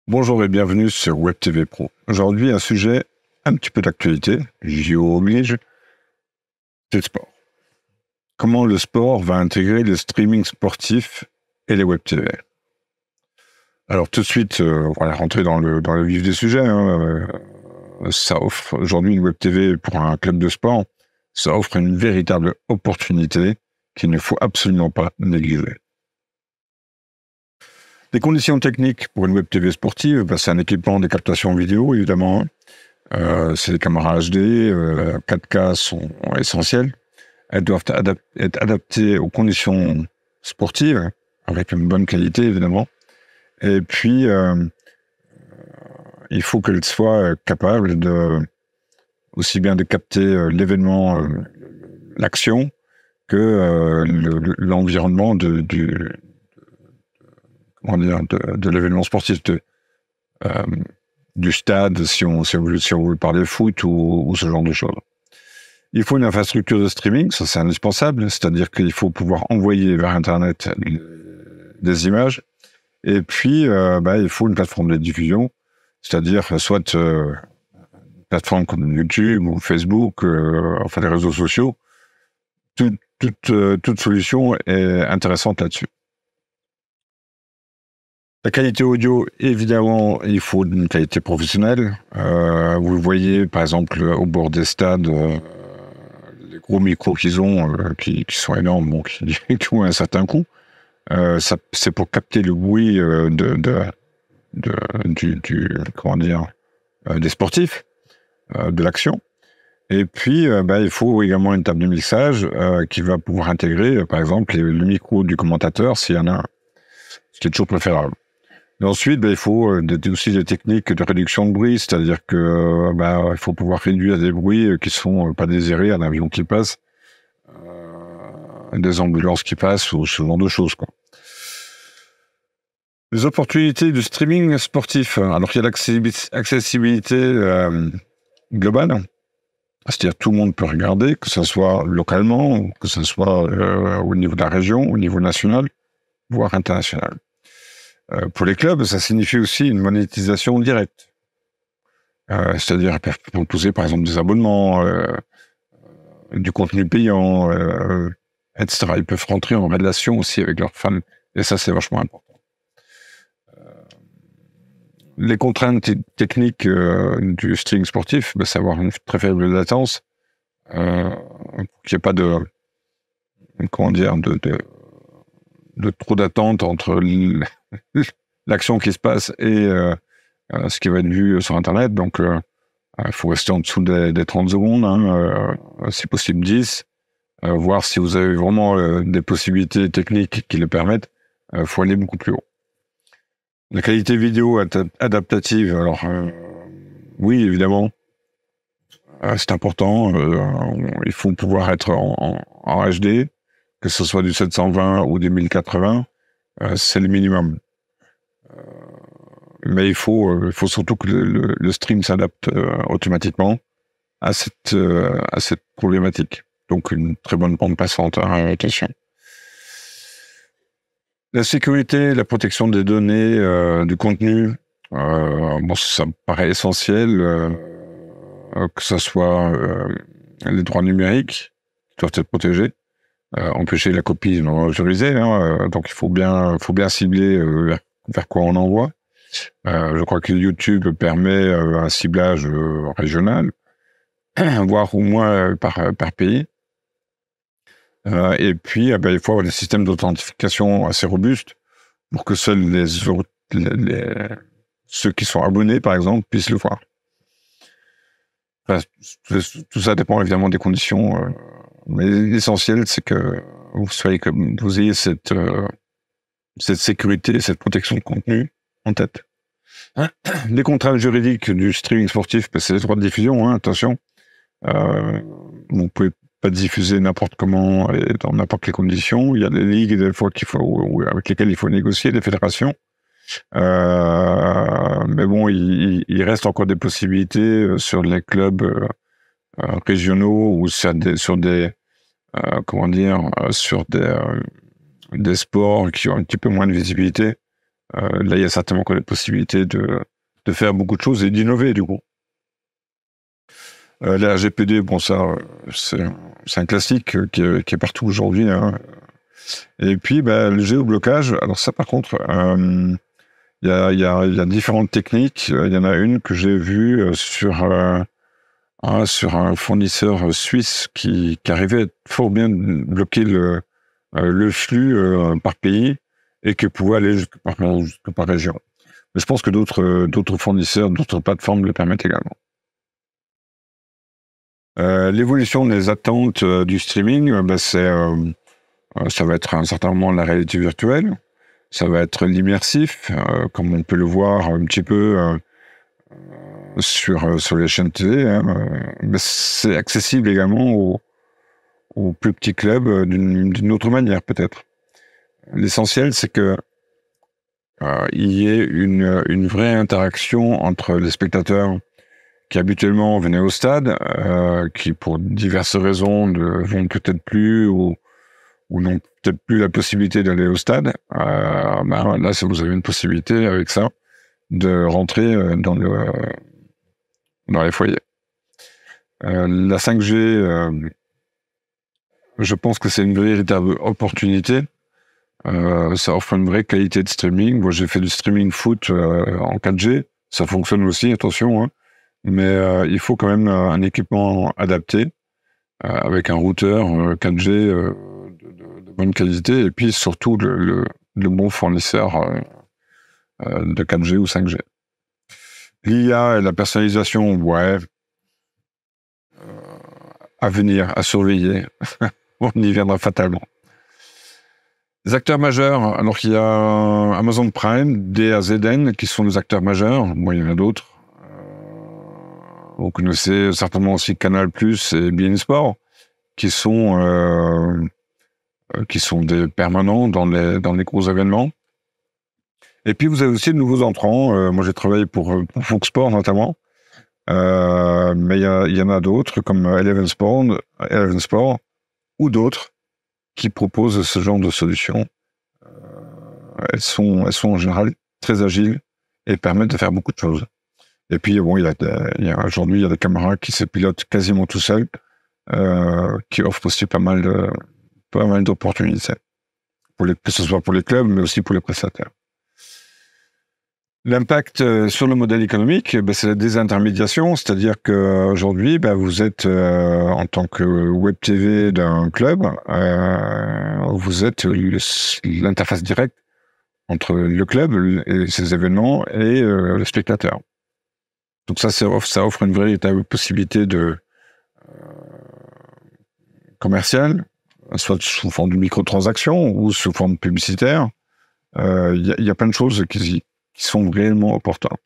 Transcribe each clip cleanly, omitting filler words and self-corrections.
Bonjour et bienvenue sur Web TV Pro. Aujourd'hui, un sujet un petit peu d'actualité, JO oblige, c'est le sport. Comment le sport va intégrer le streaming sportif et les Web TV? Alors tout de suite, on va rentrer dans le vif du sujet. Ça offre aujourd'hui une Web TV pour un club de sport. Ça offre une véritable opportunité qu'il ne faut absolument pas négliger. Les conditions techniques pour une Web TV sportive, c'est un équipement de captation vidéo, évidemment. C'est les caméras HD, 4K sont essentielles. Elles doivent être adaptées aux conditions sportives, avec une bonne qualité, évidemment. Et puis, il faut qu'elles soient capables aussi bien de capter l'événement, l'action, que l'environnement de l'événement sportif, du stade, si on veut parler foot ou ce genre de choses. Il faut une infrastructure de streaming, ça c'est indispensable, c'est-à-dire qu'il faut pouvoir envoyer vers Internet des images, et puis il faut une plateforme de diffusion, c'est-à-dire soit une plateforme comme YouTube ou Facebook, les réseaux sociaux. Toute solution est intéressante là-dessus. La qualité audio, évidemment, il faut une qualité professionnelle. Vous le voyez, par exemple, au bord des stades, les gros micros qu'ils ont, qui sont énormes, qui ont un certain coût. C'est pour capter le bruit des sportifs, de l'action. Et puis, il faut également une table de mixage qui va pouvoir intégrer, par exemple, le micro du commentateur, s'il y en a un, ce qui est toujours préférable. Et ensuite, il faut aussi des techniques de réduction de bruit, c'est-à-dire que il faut pouvoir réduire des bruits qui sont pas désirés, un avion qui passe, des ambulances qui passent, ou ce genre de choses, quoi. Les opportunités du streaming sportif. Alors, il y a l'accessibilité globale, c'est-à-dire tout le monde peut regarder, que ce soit localement, que ce soit au niveau de la région, au niveau national, voire international. Pour les clubs, ça signifie aussi une monétisation directe. C'est-à-dire qu'ils peuvent proposer, par exemple, des abonnements, du contenu payant, etc. Ils peuvent rentrer en relation aussi avec leurs fans, et ça, c'est vachement important. Les contraintes techniques du streaming sportif, c'est avoir une très faible latence, qu'il n'y ait pas de trop d'attente entre l'action qui se passe et ce qui va être vu sur Internet. Donc, il faut rester en dessous des 30 secondes, si possible 10, voir si vous avez vraiment des possibilités techniques qui le permettent. Il faut aller beaucoup plus haut. La qualité vidéo adaptative, alors oui, évidemment, c'est important. Il faut pouvoir être en HD, que ce soit du 720 ou du 1080, c'est le minimum. Mais il faut surtout que le stream s'adapte automatiquement à cette problématique. Donc une très bonne bande passante, attention. La sécurité, la protection des données, du contenu, ça me paraît essentiel, que ce soit les droits numériques qui doivent être protégés, empêcher la copie non autorisée, donc il faut bien cibler vers quoi on envoie. Je crois que YouTube permet un ciblage régional, voire au moins par pays. Et puis, il faut avoir des systèmes d'authentification assez robustes pour que seuls ceux qui sont abonnés, par exemple, puissent le voir. Tout ça dépend évidemment des conditions, mais l'essentiel, c'est que vous ayez cette sécurité, cette protection de contenu en tête. Les contraintes juridiques du streaming sportif, c'est les droits de diffusion, attention. Vous pouvez pas diffuser n'importe comment et dans n'importe quelles conditions. Il y a des ligues des fois avec lesquelles il faut négocier, des fédérations. Mais bon, il reste encore des possibilités sur les clubs régionaux ou sur des sports qui ont un petit peu moins de visibilité. Là, il y a certainement des possibilités de faire beaucoup de choses et d'innover, du coup. La RGPD, bon, ça, c'est un classique qui est partout aujourd'hui, hein. Et puis, le géoblocage, alors ça, par contre, il y a différentes techniques. Il y en a une que j'ai vue sur un fournisseur suisse qui arrivait fort bien de bloquer le flux par pays et qui pouvait aller jusque par région. Mais je pense que d'autres fournisseurs, d'autres plateformes le permettent également. L'évolution des attentes du streaming, ça va être à un certain moment la réalité virtuelle, ça va être l'immersif, comme on peut le voir un petit peu sur les chaînes télé, hein, mais c'est accessible également aux plus petits clubs d'une autre manière peut-être. L'essentiel, c'est que il y ait une vraie interaction entre les spectateurs qui habituellement venaient au stade, qui pour diverses raisons ne vont peut-être plus ou n'ont peut-être plus la possibilité d'aller au stade. Là, vous avez une possibilité avec ça de rentrer dans les foyers. La 5G, je pense que c'est une véritable opportunité. Ça offre une vraie qualité de streaming. Moi, j'ai fait du streaming foot en 4G. Ça fonctionne aussi, attention, hein. Mais il faut quand même un équipement adapté avec un routeur 4G de bonne qualité et puis surtout le bon fournisseur de 4G ou 5G. L'IA et la personnalisation, ouais, à venir, à surveiller. On y viendra fatalement. Les acteurs majeurs, alors qu'il y a Amazon Prime, DAZN, qui sont les acteurs majeurs. Bon, il y en a d'autres. Vous connaissez certainement aussi Canal+ et beIN Sport, qui sont des permanents dans les gros événements. Et puis vous avez aussi de nouveaux entrants. Moi, j'ai travaillé pour Fox Sport notamment, mais il y en a d'autres comme Eleven Sport ou d'autres qui proposent ce genre de solutions. Elles sont en général très agiles et permettent de faire beaucoup de choses. Et puis bon, aujourd'hui il y a des caméras qui se pilotent quasiment tout seuls, qui offrent aussi pas mal d'opportunités, que ce soit pour les clubs, mais aussi pour les prestataires. L'impact sur le modèle économique, c'est la désintermédiation, c'est-à-dire qu'aujourd'hui, vous êtes en tant que web TV d'un club, vous êtes l'interface directe entre le club et ses événements et le spectateur. Donc ça offre une véritable possibilité de commerciale, soit sous forme de microtransactions ou sous forme publicitaire. Il y a plein de choses qui sont réellement importantes.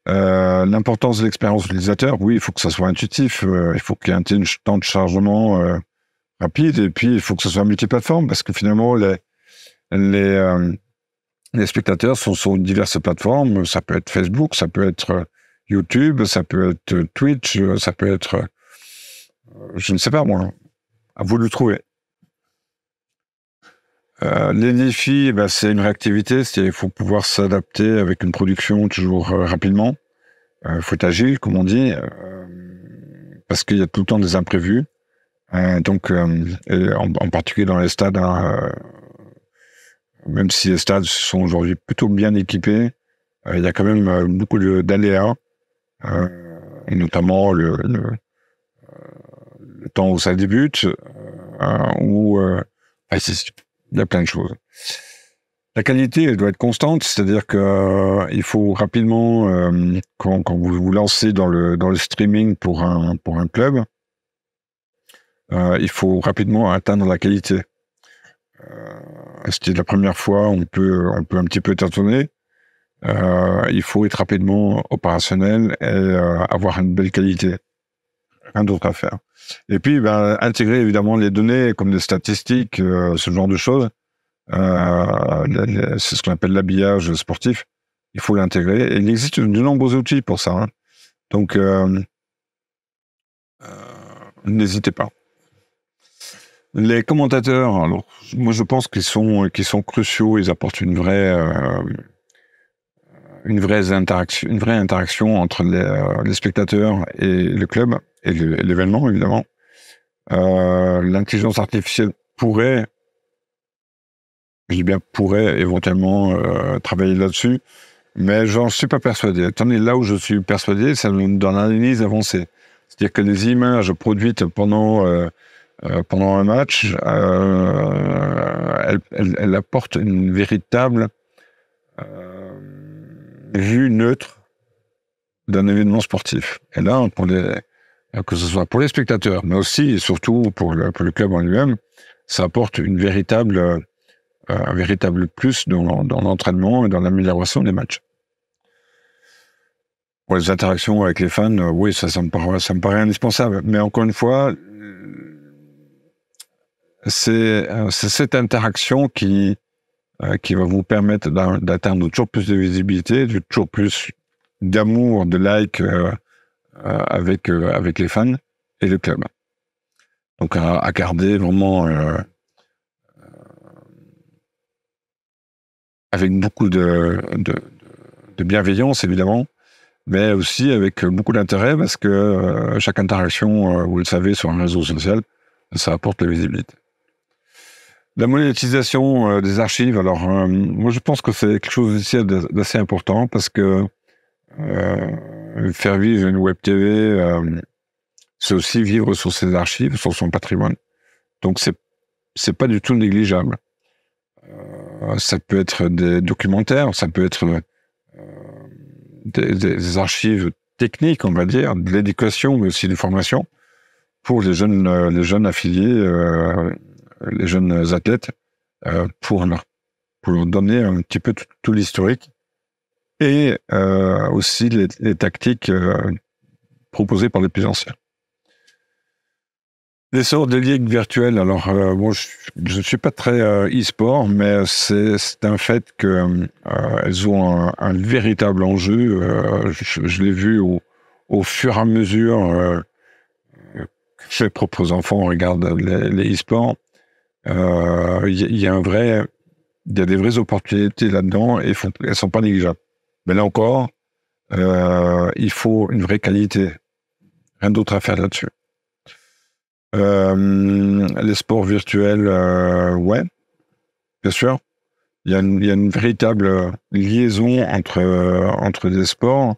L'importance de l'expérience utilisateur, oui, il faut que ça soit intuitif, il faut qu'il y ait un temps de chargement rapide, et puis il faut que ce soit multiplateforme, parce que finalement, les spectateurs sont sur diverses plateformes. Ça peut être Facebook, ça peut être YouTube, ça peut être Twitch, ça peut être... je ne sais pas, moi. À vous de le trouver. Les défis, c'est une réactivité, c'est-à-dire qu'il faut pouvoir s'adapter avec une production toujours rapidement. Il faut être agile, comme on dit, parce qu'il y a tout le temps des imprévus. Donc, et en particulier dans les stades, même si les stades sont aujourd'hui plutôt bien équipés, il y a quand même beaucoup d'aléas, et notamment le temps où ça débute, il y a plein de choses. La qualité, elle doit être constante, c'est-à-dire que il faut rapidement, quand vous vous lancez dans le streaming pour un club, il faut rapidement atteindre la qualité. C'était la première fois, on peut un petit peu tâtonner. Il faut être rapidement opérationnel et avoir une belle qualité. Rien d'autre à faire. Et puis, intégrer évidemment les données comme des statistiques, ce genre de choses. C'est ce qu'on appelle l'habillage sportif. Il faut l'intégrer. Et il existe de nombreux outils pour ça, hein. Donc, n'hésitez pas. Les commentateurs, alors moi je pense qu'ils sont cruciaux, ils apportent une vraie interaction entre les spectateurs et le club et l'événement évidemment. L'intelligence artificielle pourrait, je dis bien pourrait éventuellement travailler là-dessus, mais j'en suis pas persuadé. Attendez, là où je suis persuadé, c'est dans l'analyse avancée. C'est-à-dire que les images produites pendant un match, elle apporte une véritable vue neutre d'un événement sportif. Et là, que ce soit pour les spectateurs, mais aussi et surtout pour le club en lui-même, ça apporte un véritable plus dans l'entraînement et dans l'amélioration des matchs. Pour les interactions avec les fans, oui, ça me paraît indispensable. Mais encore une fois, c'est cette interaction qui va vous permettre d'atteindre toujours plus de visibilité, toujours plus d'amour, de likes avec les fans et le club. Donc à garder vraiment avec beaucoup de bienveillance évidemment, mais aussi avec beaucoup d'intérêt parce que chaque interaction, vous le savez, sur un réseau social, ça apporte la visibilité. La monétisation des archives, alors moi je pense que c'est quelque chose ici d'assez important parce que faire vivre une web TV, c'est aussi vivre sur ses archives, sur son patrimoine. Donc c'est pas du tout négligeable. Ça peut être des documentaires, ça peut être des archives techniques, on va dire, de l'éducation, mais aussi des formations pour les jeunes affiliés, les jeunes athlètes, pour leur donner un petit peu tout l'historique et aussi les tactiques proposées par les plus anciens. L'essor des ligues virtuelles, alors bon, je ne suis pas très e-sport, mais c'est un fait qu'elles ont un véritable enjeu. Je l'ai vu au fur et à mesure que mes propres enfants regardent les e-sports. Il y a des vraies opportunités là-dedans et elles sont pas négligeables. Mais là encore, il faut une vraie qualité. Rien d'autre à faire là-dessus. Les sports virtuels, ouais, bien sûr. Il y a une véritable liaison entre les sports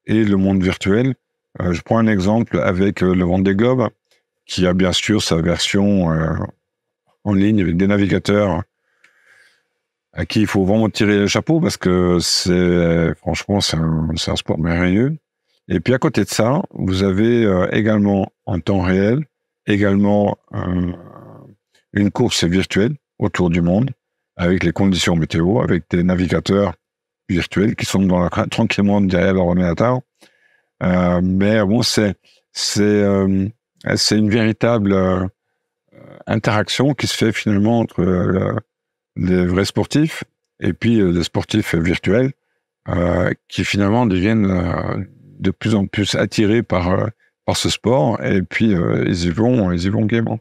et le monde virtuel. Je prends un exemple avec le Vendée Globe, qui a bien sûr sa version en ligne avec des navigateurs à qui il faut vraiment tirer le chapeau parce que franchement, c'est un sport merveilleux. Et puis à côté de ça, vous avez également en temps réel, également une course virtuelle autour du monde avec les conditions météo, avec des navigateurs virtuels qui sont tranquillement derrière leur ordinateur. Mais bon, c'est une véritable interaction qui se fait finalement entre les vrais sportifs et puis les sportifs virtuels qui finalement deviennent de plus en plus attirés par ce sport et puis ils y vont gaiement.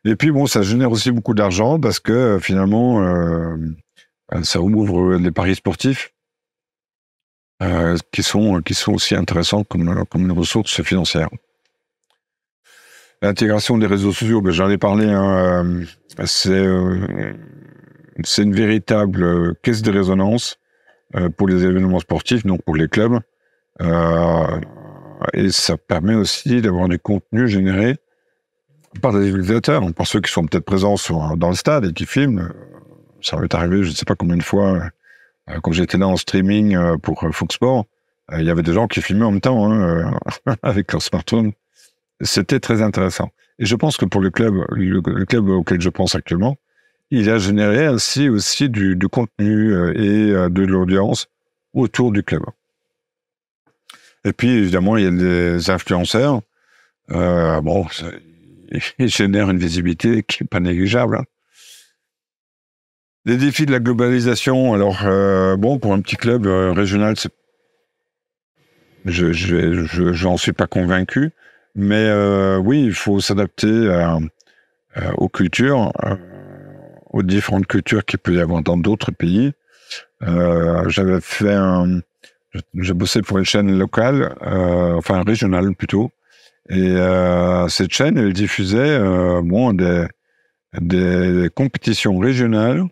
Et puis bon, ça génère aussi beaucoup d'argent parce que finalement ça ouvre les paris sportifs qui sont aussi intéressants comme une ressource financière. L'intégration des réseaux sociaux, ben, j'en ai parlé, hein, c'est une véritable caisse de résonance pour les événements sportifs, donc pour les clubs. Et ça permet aussi d'avoir du contenu généré par des utilisateurs, par ceux qui sont peut-être présents dans le stade et qui filment. Ça m'est arrivé, je ne sais pas combien de fois, quand j'étais là en streaming pour Fox Sports, il y avait des gens qui filmaient en même temps avec leur smartphone. C'était très intéressant. Et je pense que pour le club auquel je pense actuellement, il a généré ainsi aussi du contenu et de l'audience autour du club. Et puis, évidemment, il y a des influenceurs. Bon, ils génèrent une visibilité qui n'est pas négligeable. Hein. Les défis de la globalisation. Alors, bon, pour un petit club régional, j'en suis pas convaincu. Mais oui, il faut s'adapter aux cultures, aux différentes cultures qu'il peut y avoir dans d'autres pays. J'ai bossé pour une chaîne locale, enfin régionale plutôt, et cette chaîne, elle diffusait des compétitions régionales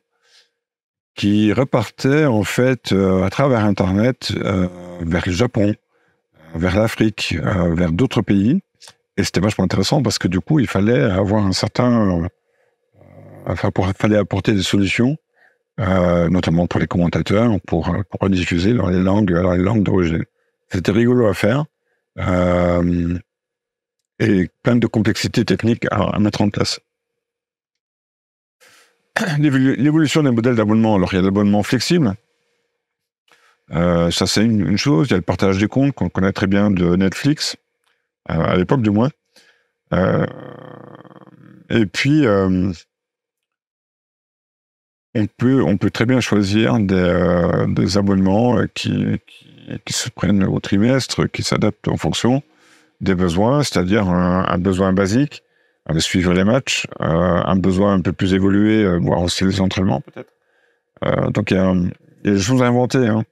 qui repartaient en fait à travers Internet vers le Japon, vers l'Afrique, vers d'autres pays. Et c'était vachement intéressant parce que du coup, il fallait avoir fallait apporter des solutions, notamment pour les commentateurs, pour rediffuser dans les langues d'origine. C'était rigolo à faire et plein de complexités techniques à mettre en place. L'évolution des modèles d'abonnement. Alors, il y a l'abonnement flexible. Ça, c'est une chose. Il y a le partage des comptes qu'on connaît très bien de Netflix, à l'époque du moins. Et puis, on peut très bien choisir des abonnements qui se prennent au trimestre, qui s'adaptent en fonction des besoins, c'est-à-dire un besoin basique, de suivre les matchs, un besoin un peu plus évolué, voir aussi les entraînements peut-être. Donc il y a des choses à inventer. Hein.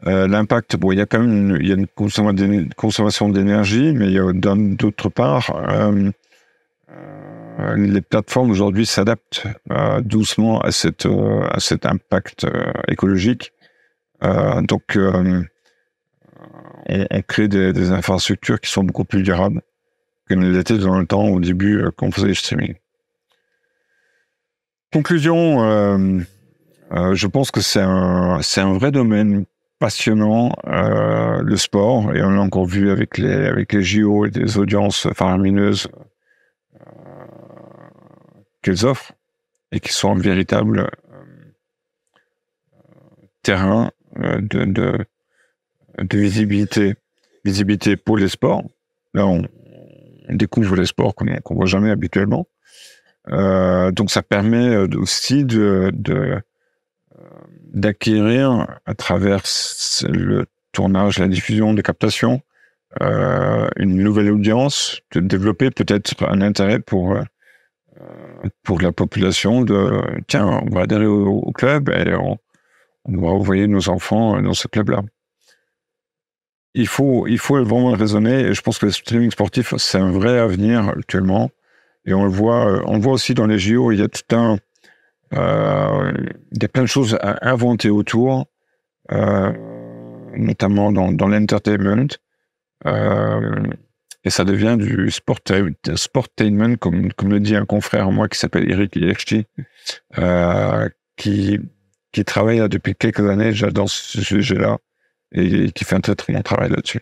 L'impact, il y a quand même une consommation d'énergie, mais il y a d'autre part, les plateformes aujourd'hui s'adaptent doucement à cet impact écologique. Donc on crée des infrastructures qui sont beaucoup plus durables que ne l'étaient dans le temps au début quand on faisait du streaming. Conclusion, je pense que c'est un vrai domaine passionnant, le sport, et on l'a encore vu avec les JO et des audiences faramineuses qu'elles offrent et qui sont un véritable terrain de visibilité pour les sports. Là, on découvre les sports qu'on voit jamais habituellement. Donc, ça permet aussi d'acquérir à travers le tournage, la diffusion, des captations, une nouvelle audience, de développer peut-être un intérêt pour la population tiens, on va adhérer au club et on va envoyer nos enfants dans ce club-là. Il faut vraiment raisonner, et je pense que le streaming sportif, c'est un vrai avenir actuellement. Et on le voit aussi dans les JO, il y a il y a plein de choses à inventer autour, notamment dans l'entertainment. Et ça devient du sportainment, comme le dit un confrère, moi, qui s'appelle Eric Liechti, qui travaille là depuis quelques années déjà dans ce sujet-là, et qui fait un très très bon travail là-dessus.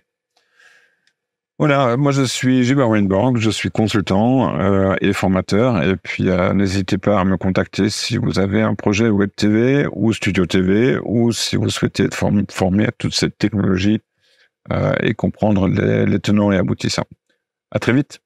Voilà, moi je suis Gilbert Weinborg, je suis consultant et formateur, et puis n'hésitez pas à me contacter si vous avez un projet Web TV ou Studio TV, ou si vous souhaitez être formé à toute cette technologie et comprendre les tenants et aboutissants. À très vite.